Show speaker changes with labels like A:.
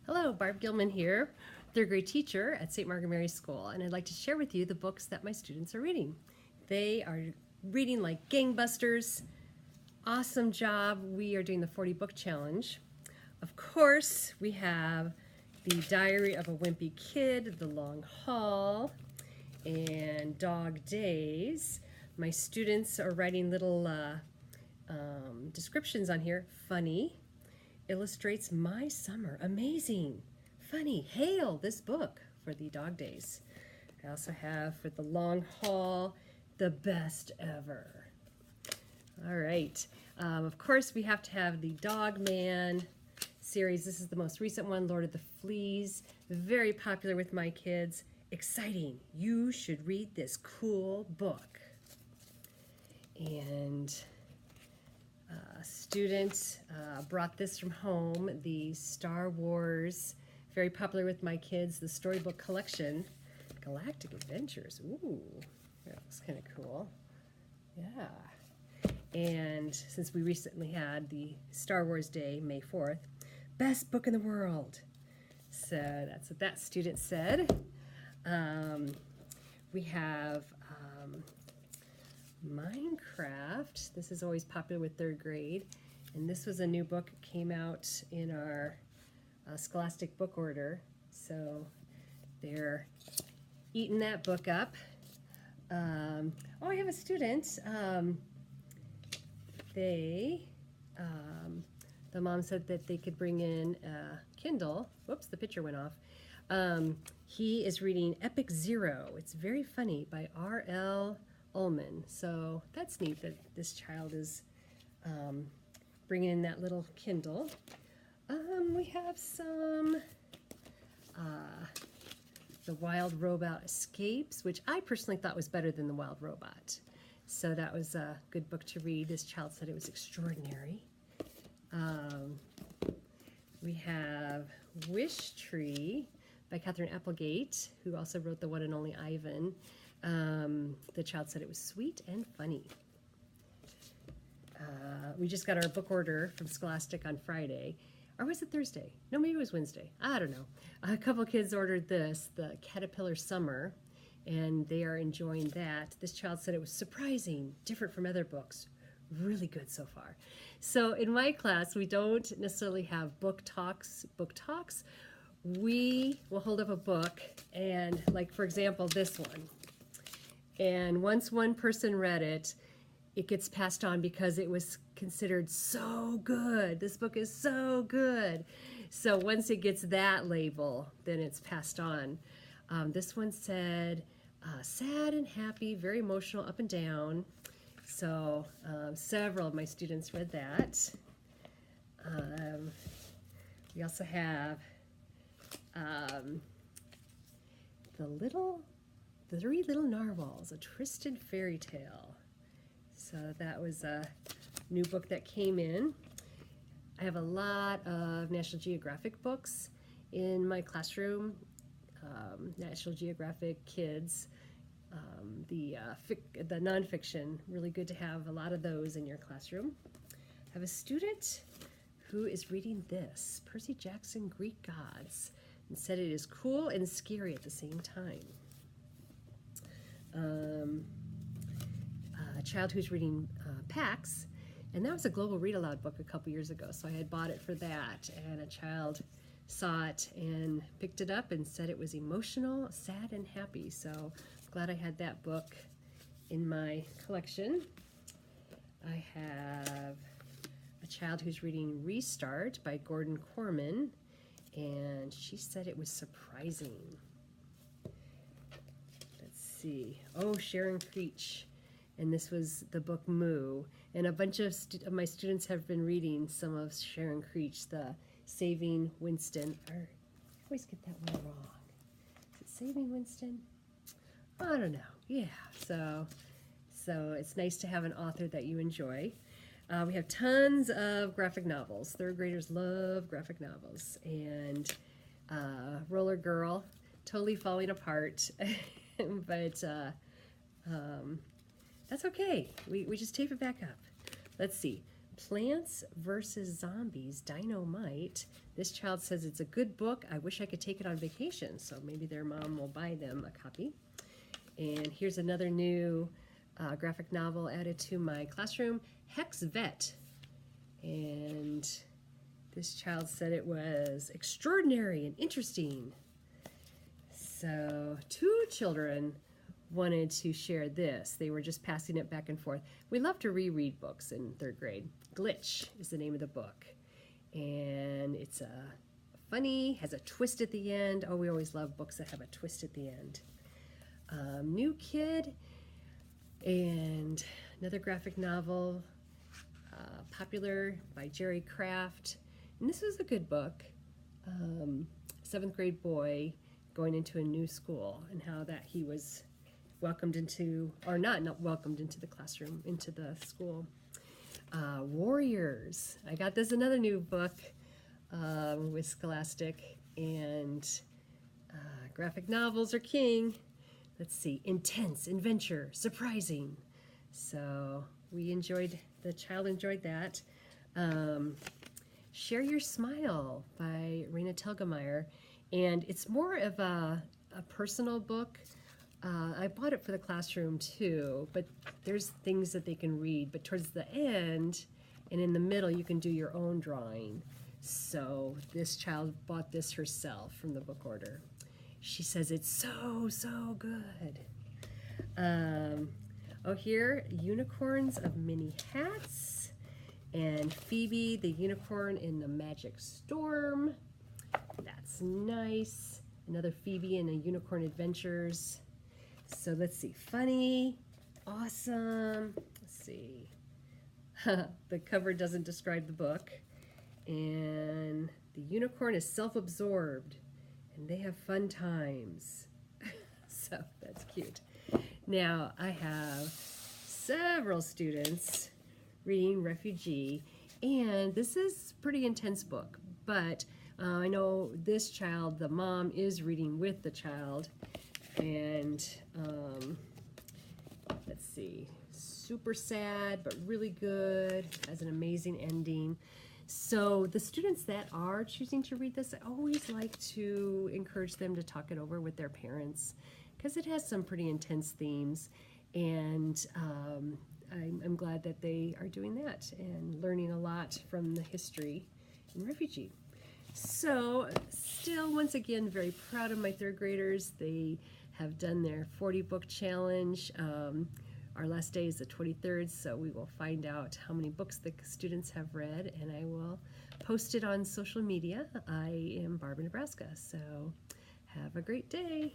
A: Hello, Barb Gilman here, third grade teacher at St. Margaret Mary School, and I'd like to share with you the books that my students are reading. They are reading like gangbusters. Awesome job. We are doing the 40 book challenge. Of course, we have The Diary of a Wimpy Kid, The Long Haul, and Dog Days. My students are writing little descriptions on here. Funny. Illustrates my summer. Amazing. Funny. Hail this book for the Dog Days. I also have for the Long Haul, The Best Ever. All right. Of course, we have to have the Dog Man series. This is the most recent one, Lord of the Fleas. Very popular with my kids. Exciting. You should read this cool book. And student brought this from home, the Star Wars, very popular with my kids, the storybook collection, Galactic Adventures. Ooh, that looks kind of cool. Yeah. And since we recently had the Star Wars Day, May 4th, best book in the world. So that's what that student said. We have Minecraft. This is always popular with third grade, and this was a new book. It came out in our Scholastic book order, so they're eating that book up. Oh, I have a student. The mom said that they could bring in a Kindle. Whoops, the picture went off. He is reading Epic Zero. It's very funny by R.L. Ullman. So that's neat that this child is bringing in that little Kindle. We have some The Wild Robot Escapes, which I personally thought was better than The Wild Robot. So that was a good book to read. This child said it was extraordinary. We have Wish Tree by Catherine Applegate, who also wrote The One and Only Ivan. The child said it was sweet and funny. We just got our book order from Scholastic on Friday. Or was it Thursday? No, maybe it was Wednesday. I don't know. A couple kids ordered this, the Caterpillar Summer, and they are enjoying that. This child said it was surprising, different from other books. Really good so far. So in my class, we don't necessarily have book talks. We will hold up a book and, like, for example, this one. And once one person read it, it gets passed on because it was considered so good. This book is so good. So once it gets that label, then it's passed on. This one said, sad and happy, very emotional, up and down. So several of my students read that. We also have The Three Little Narwhals, a Twisted Fairy Tale. So that was a new book that came in. I have a lot of National Geographic books in my classroom. National Geographic Kids, the nonfiction, really good to have a lot of those in your classroom. I have a student who is reading this, Percy Jackson Greek Gods, and said it is cool and scary at the same time. A child who's reading Pax, and that was a global read aloud book a couple years ago, so I had bought it for that, and a child saw it and picked it up and said it was emotional, sad, and happy. So glad I had that book in my collection. I have a child who's reading Restart by Gordon Corman, and she said it was surprising. Let's see. Oh, Sharon Creech. And this was the book Moo. And a bunch of my students have been reading some of Sharon Creech, the Saving Winston. I always get that one wrong. Is it Saving Winston? I don't know. Yeah. So it's nice to have an author that you enjoy. We have tons of graphic novels. Third graders love graphic novels. And Roller Girl, totally falling apart. But that's okay. We just tape it back up. Let's see. Plants versus Zombies, Dynamite. This child says it's a good book. I wish I could take it on vacation, so maybe their mom will buy them a copy. And here's another new graphic novel added to my classroom, Hex Vet. And this child said it was extraordinary and interesting. So 2 children wanted to share this. They were just passing it back and forth. We love to reread books in 3rd grade. Glitch is the name of the book. And it's funny, has a twist at the end. Oh, we always love books that have a twist at the end. New Kid, and another graphic novel, Popular by Jerry Craft. And this was a good book. 7th grade boy going into a new school, and how that he was welcomed into, or not welcomed into the classroom, into the school. Warriors. I got this another new book with Scholastic, and graphic novels are king. Let's see, intense, adventure, surprising. So the child enjoyed that. Share Your Smile by Raina Telgemeier. And it's more of a personal book. I bought it for the classroom too, but there's things that they can read. But towards the end and in the middle, you can do your own drawing. So this child bought this herself from the book order. She says it's so good. Here, Unicorns of Many Hats, and Phoebe, the Unicorn in the Magic Storm. That's nice. Another Phoebe and a Unicorn Adventures. So let's see, funny, awesome. Let's see. The cover doesn't describe the book. And the unicorn is self-absorbed, and they have fun times. So that's cute. Now I have several students reading Refugee, and this is a pretty intense book, but I know this child, the mom is reading with the child, and let's see, super sad but really good, has an amazing ending. So the students that are choosing to read this, I always like to encourage them to talk it over with their parents, because it has some pretty intense themes, and I'm glad that they are doing that and learning a lot from the history in Refugee. So still, once again, very proud of my 3rd graders. They have done their 40-book challenge. Our last day is the 23rd, so we will find out how many books the students have read, and I will post it on social media. I am Barb, Nebraska, so have a great day.